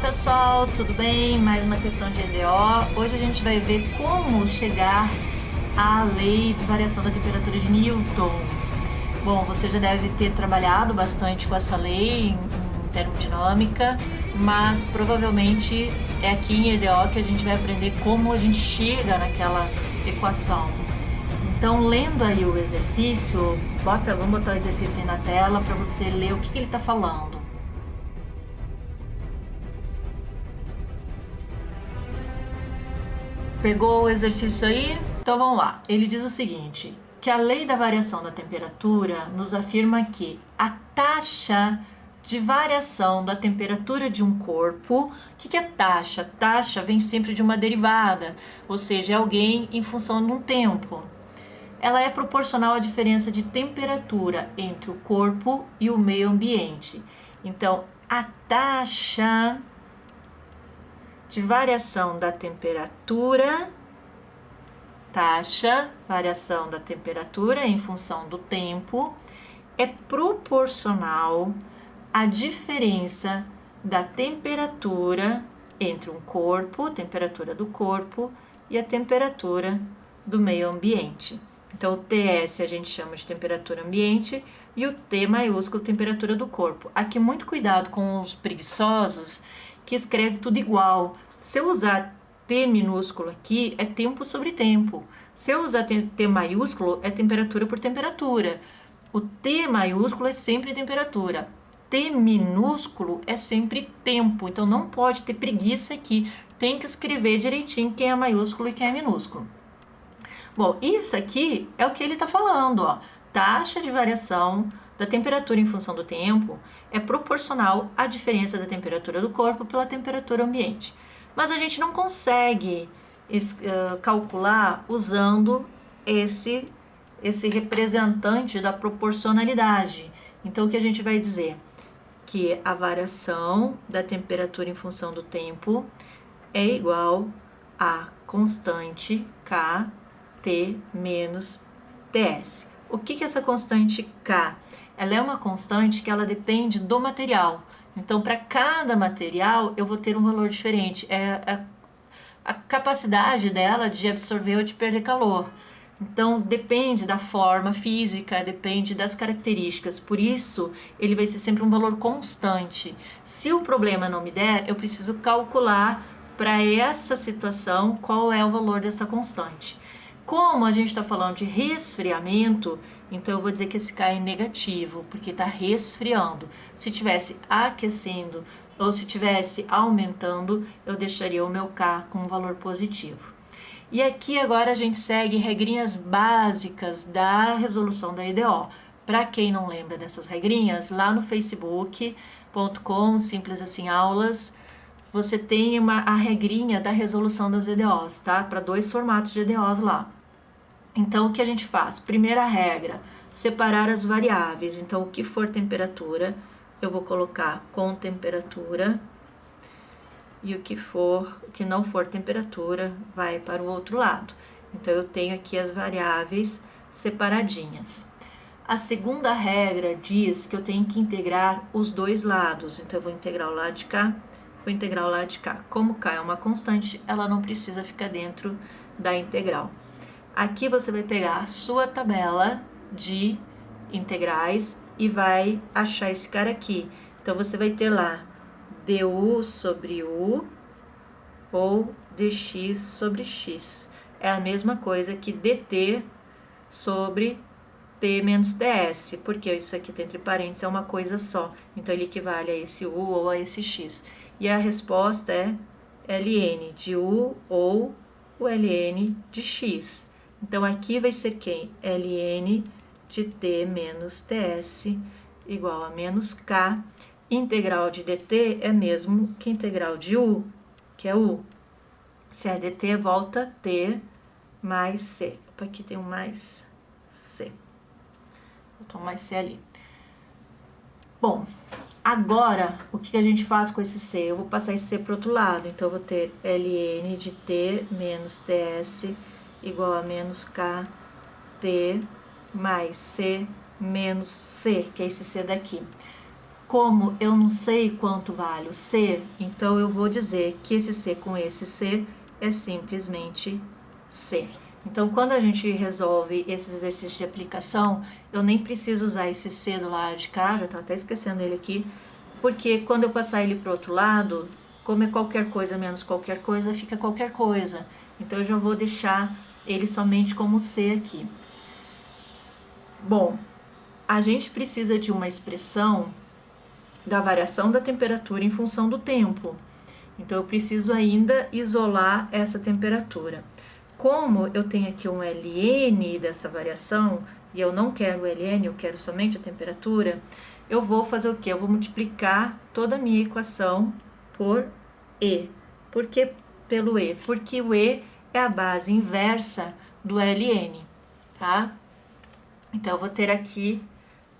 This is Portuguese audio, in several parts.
pessoal, tudo bem? Mais uma questão de EDO. Hoje a gente vai ver como chegar à lei de variação da temperatura de Newton. Bom, você já deve ter trabalhado bastante com essa lei em termodinâmica, mas provavelmente é aqui em EDO que a gente vai aprender como a gente chega naquela equação. Então, lendo aí o exercício, vamos botar o exercício aí na tela para você ler o que ele está falando. Pegou o exercício aí? Então vamos lá. Ele diz o seguinte, que a lei da variação da temperatura nos afirma que a taxa de variação da temperatura de um corpo, o que é taxa? Taxa vem sempre de uma derivada, ou seja, é alguém em função de um tempo. Ela é proporcional à diferença de temperatura entre o corpo e o meio ambiente. Então, a taxa de variação da temperatura, variação da temperatura em função do tempo, é proporcional à diferença da temperatura entre um corpo, temperatura do corpo, e a temperatura do meio ambiente. Então, o TS a gente chama de temperatura ambiente e o T maiúsculo, temperatura do corpo. Aqui, muito cuidado com os preguiçosos que escreve tudo igual. Se eu usar T minúsculo aqui, é tempo sobre tempo. Se eu usar T maiúsculo, é temperatura por temperatura. O T maiúsculo é sempre temperatura. T minúsculo é sempre tempo. Então, não pode ter preguiça aqui. Tem que escrever direitinho quem é maiúsculo e quem é minúsculo. Bom, isso aqui é o que ele está falando, ó. Taxa de variação da temperatura em função do tempo é proporcional à diferença da temperatura do corpo pela temperatura ambiente. Mas a gente não consegue calcular usando esse representante da proporcionalidade. Então, o que a gente vai dizer? Que a variação da temperatura em função do tempo é igual a constante K T menos TS. O que é essa constante K? Ela é uma constante que ela depende do material. Então, para cada material, eu vou ter um valor diferente. É a capacidade dela de absorver ou de perder calor. Então, depende da forma física, depende das características. Por isso, ele vai ser sempre um valor constante. Se o problema não me der, eu preciso calcular para essa situação qual é o valor dessa constante. Como a gente está falando de resfriamento, então eu vou dizer que esse K é negativo, porque está resfriando. Se estivesse aquecendo ou se estivesse aumentando, eu deixaria o meu K com um valor positivo. E aqui agora a gente segue regrinhas básicas da resolução da EDO. Para quem não lembra dessas regrinhas, lá no facebook.com, simples assim aulas, você tem a regrinha da resolução das EDOs, tá? Para 2 formatos de EDOs lá. Então, o que a gente faz? Primeira regra, separar as variáveis. Então, o que for temperatura, eu vou colocar com temperatura. E o que não for temperatura, vai para o outro lado. Então, eu tenho aqui as variáveis separadinhas. A segunda regra diz que eu tenho que integrar os dois lados. Então, eu vou integrar o lado de cá, vou integrar o lado de cá. Como K é uma constante, ela não precisa ficar dentro da integral. Aqui você vai pegar a sua tabela de integrais e vai achar esse cara aqui. Então, você vai ter lá du sobre u ou dx sobre x. É a mesma coisa que dt sobre t menos ts, porque isso aqui tá entre parênteses, é uma coisa só. Então, ele equivale a esse u ou a esse x. E a resposta é ln de u ou o ln de x. Então, aqui vai ser quem? ln de t menos ts igual a menos k. Integral de dt é mesmo que integral de u, que é u. Se é dt, volta t mais c. Opa, aqui tem um mais c. Botou um mais c ali. Bom, agora, o que a gente faz com esse c? Eu vou passar esse c para o outro lado. Então, eu vou ter ln de t menos ts igual a menos k t mais c menos c, que é esse c daqui. Como eu não sei quanto vale o C, então eu vou dizer que esse C com esse C é simplesmente C. Então, quando a gente resolve esses exercícios de aplicação, eu nem preciso usar esse C do lado de cá, já estou até esquecendo ele aqui, porque quando eu passar ele para o outro lado, como é qualquer coisa menos qualquer coisa, fica qualquer coisa. Então, eu já vou deixar ele somente como C aqui. Bom, a gente precisa de uma expressão da variação da temperatura em função do tempo. Então, eu preciso ainda isolar essa temperatura. Como eu tenho aqui um ln dessa variação, e eu não quero o ln, eu quero somente a temperatura, eu vou fazer o quê? Eu vou multiplicar toda a minha equação por E. Por que pelo E? Porque o E é a base inversa do ln, tá? Então, eu vou ter aqui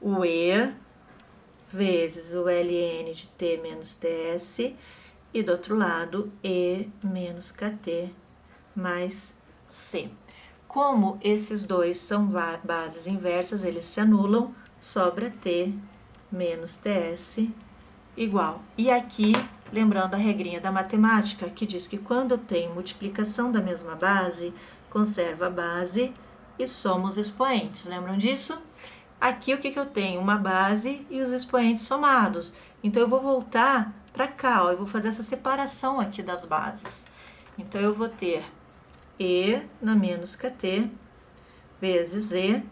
o E vezes o ln de T menos TS, e do outro lado, E menos KT mais C. Como esses dois são bases inversas, eles se anulam, sobra T menos TS igual. E aqui, lembrando a regrinha da matemática, que diz que quando tem multiplicação da mesma base, conserva a base e soma os expoentes. Lembram disso? Aqui o que eu tenho? Uma base e os expoentes somados. Então, eu vou voltar para cá, ó, eu vou fazer essa separação aqui das bases. Então, eu vou ter E na menos KT vezes E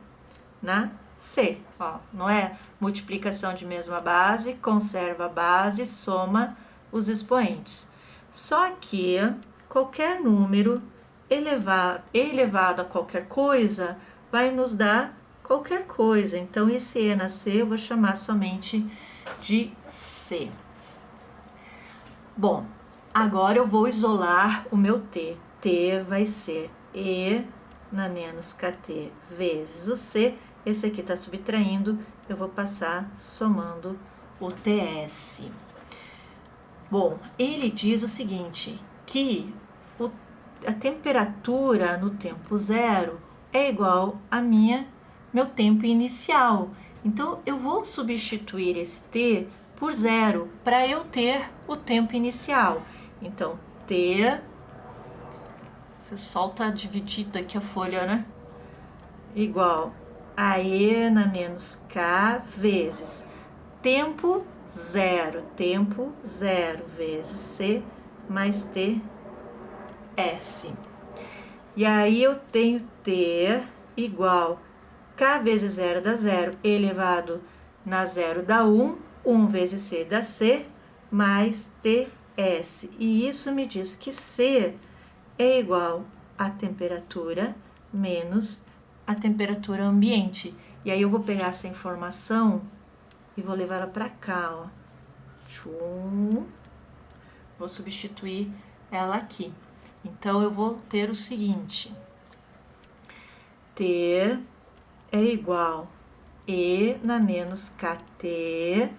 na C. Ó, não é multiplicação de mesma base, conserva a base, soma os expoentes. Só que qualquer número elevado a qualquer coisa vai nos dar qualquer coisa. Então, esse E na C eu vou chamar somente de C. Bom, agora eu vou isolar o meu T. T vai ser E na menos KT vezes o C. Esse aqui está subtraindo, eu vou passar somando o TS. Bom, ele diz o seguinte, que a temperatura no tempo zero é igual a meu tempo inicial. Então, eu vou substituir esse T por zero para eu ter o tempo inicial. Então, T, você solta dividido aqui a folha, né? Igual a E na menos K vezes tempo zero vezes C mais TS. E aí eu tenho T igual K vezes zero dá zero, elevado na zero dá 1, 1 vezes C dá C, mais TS. E isso me diz que C é igual a temperatura menos a temperatura ambiente. E aí eu vou pegar essa informação e vou levar ela para cá, ó. Vou substituir ela aqui. Então, eu vou ter o seguinte. T é igual E na menos KT,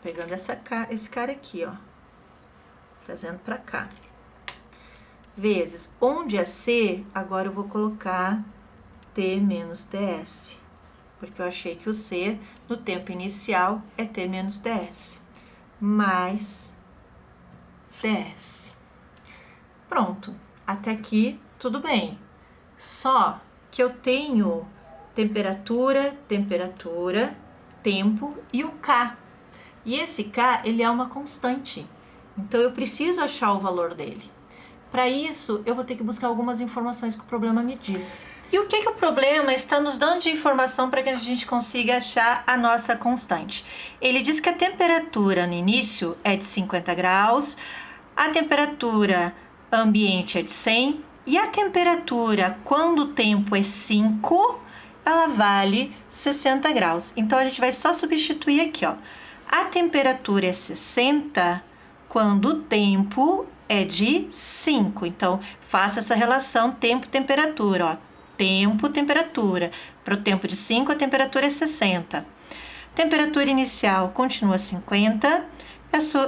pegando esse cara aqui, ó, trazendo para cá, vezes, onde é C, agora eu vou colocar T menos TS, porque eu achei que o C, no tempo inicial, é T menos TS, mais TS. Pronto, até aqui tudo bem. Só que eu tenho temperatura, tempo e o K. E esse K, ele é uma constante. Então, eu preciso achar o valor dele. Para isso, eu vou ter que buscar algumas informações que o problema me diz. E o que o problema está nos dando de informação para que a gente consiga achar a nossa constante? Ele diz que a temperatura no início é de 50 graus, a temperatura ambiente é de 100 e a temperatura, quando o tempo é 5, ela vale 60 graus. Então, a gente vai só substituir aqui, ó. A temperatura é 60 quando o tempo é de 5. Então, faça essa relação tempo-temperatura, ó. Tempo-temperatura. Para o tempo de 5, a temperatura é 60. Temperatura inicial continua 50.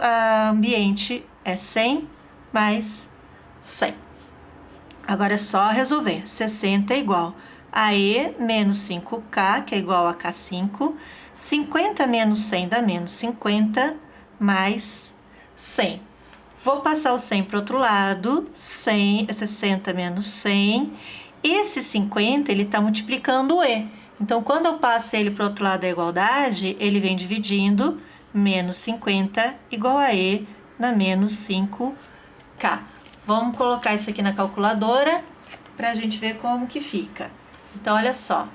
A ambiente é 100 mais 100. Agora é só resolver. 60 é igual a E menos 5K, que é igual a K5, 50 menos 100 dá menos 50, mais 100. Vou passar o 100 para o outro lado, 100, 60 menos 100. Esse 50, ele está multiplicando o E. Então, quando eu passo ele para o outro lado da igualdade, ele vem dividindo menos 50 igual a E na menos 5K. Vamos colocar isso aqui na calculadora para a gente ver como que fica. Então, olha só.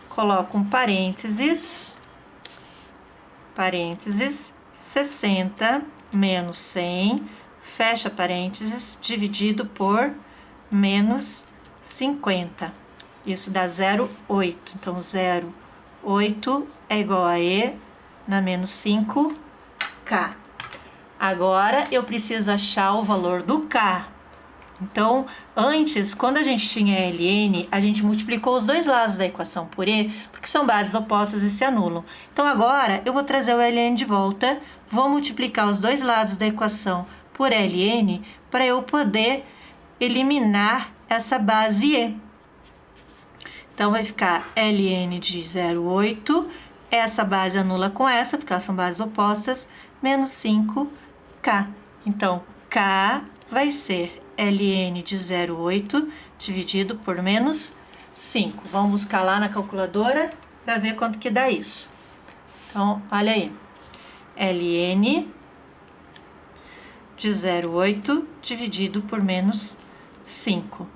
Coloco um parênteses, 60 menos 100, fecha parênteses, dividido por menos 50. Isso dá 0,8. Então, 0,8 é igual a E na menos 5K. Agora, eu preciso achar o valor do K. Então, antes, quando a gente tinha ln, a gente multiplicou os dois lados da equação por E, porque são bases opostas e se anulam. Então, agora, eu vou trazer o ln de volta, vou multiplicar os dois lados da equação por ln, para eu poder eliminar essa base E. Então, vai ficar ln de 0,8, essa base anula com essa, porque elas são bases opostas, menos 5K. Então, K vai ser ln de 0,8 dividido por menos 5. Vamos buscar lá na calculadora para ver quanto que dá isso. Então, olha aí. ln de 0,8 dividido por menos 5.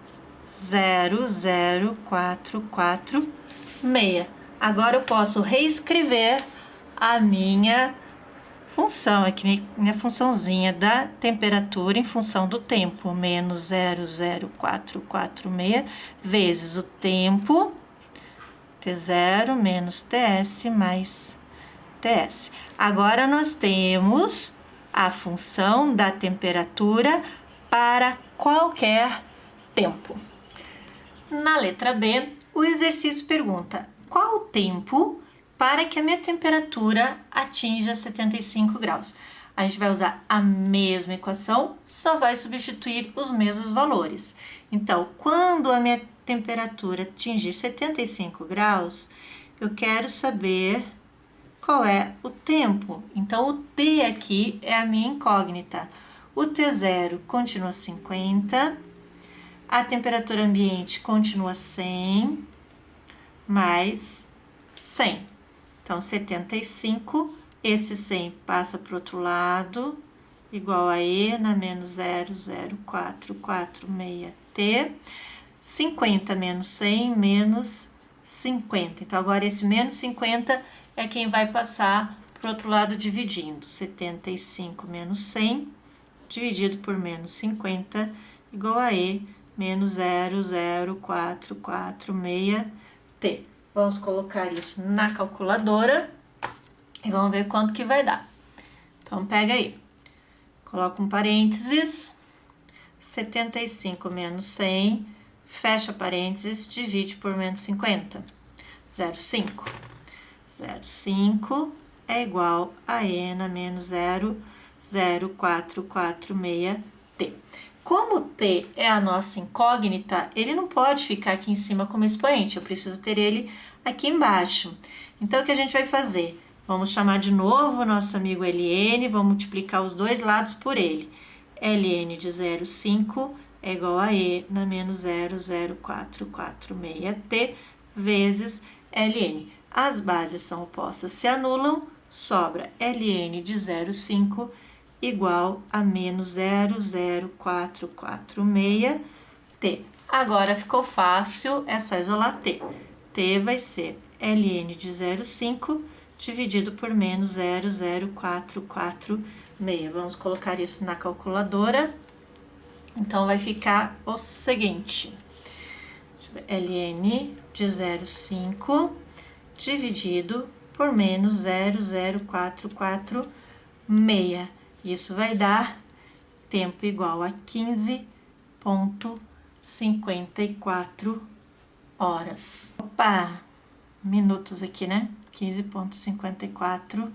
0,0446. Agora eu posso reescrever a minha função, aqui minha funçãozinha da temperatura em função do tempo, menos 0,0446 vezes o tempo, T0 menos TS mais TS. Agora, nós temos a função da temperatura para qualquer tempo. Na letra B, o exercício pergunta: qual o tempo para que a minha temperatura atinja 75 graus? A gente vai usar a mesma equação, só vai substituir os mesmos valores. Então, quando a minha temperatura atingir 75 graus, eu quero saber qual é o tempo. Então, o T aqui é a minha incógnita. O T0 continua 50, a temperatura ambiente continua 100, mais 100. Então, 75, esse 100 passa para o outro lado, igual a E na menos 0,0446T. 50 menos 100, menos 50. Então, agora esse menos 50 é quem vai passar para o outro lado dividindo. 75 menos 100, dividido por menos 50, igual a E menos 0,0446T. Vamos colocar isso na calculadora e vamos ver quanto que vai dar. Então, pega aí. Coloca um parênteses, 75 menos 100, fecha parênteses, divide por menos 50. 0,5. 0,5 é igual a E na menos 0,0446T. Como T é a nossa incógnita, ele não pode ficar aqui em cima como expoente, eu preciso ter ele aqui embaixo. Então, o que a gente vai fazer? Vamos chamar de novo o nosso amigo ln, vamos multiplicar os dois lados por ele. ln de 0,5 é igual a E na menos 0,0446T vezes ln. As bases são opostas, se anulam, sobra ln de 0,5 igual a menos 0,0446T. Agora ficou fácil, é só isolar T. T vai ser ln de 0,5 dividido por menos 0,0446. Vamos colocar isso na calculadora. Então, vai ficar o seguinte. ln de 0,5 dividido por menos 0,0446. Isso vai dar tempo igual a 15,54 horas. Opa! Minutos aqui, né? 15,54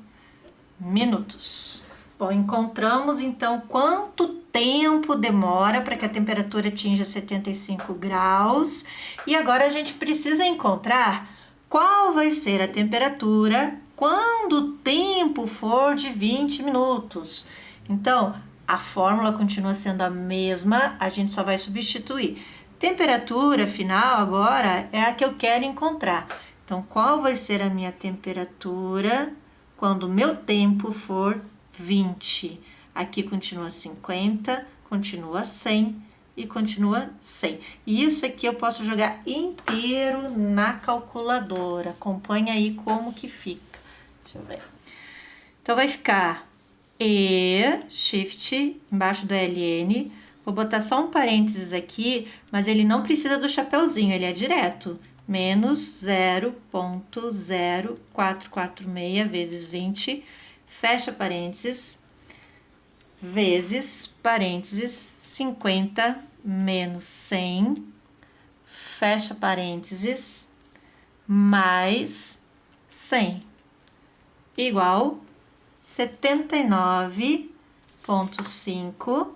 minutos. Bom, encontramos então quanto tempo demora para que a temperatura atinja 75 graus. E agora a gente precisa encontrar qual vai ser a temperatura quando o tempo for de 20 minutos. Então, a fórmula continua sendo a mesma, a gente só vai substituir. Temperatura final agora é a que eu quero encontrar. Então, qual vai ser a minha temperatura quando o meu tempo for 20? Aqui continua 50, continua 100 e continua 100. E isso aqui eu posso jogar inteiro na calculadora. Acompanha aí como que fica. Deixa eu ver. Então, vai ficar E, shift, embaixo do LN. Vou botar só um parênteses aqui, mas ele não precisa do chapeuzinho, ele é direto. Menos 0,0446 vezes 20, fecha parênteses, vezes, parênteses, 50 menos 100, fecha parênteses, mais 100, igual 79,5.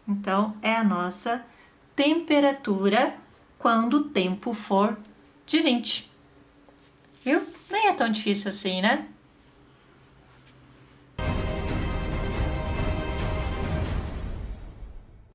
Então, é a nossa temperatura quando o tempo for de 20. Viu? Nem é tão difícil assim, né?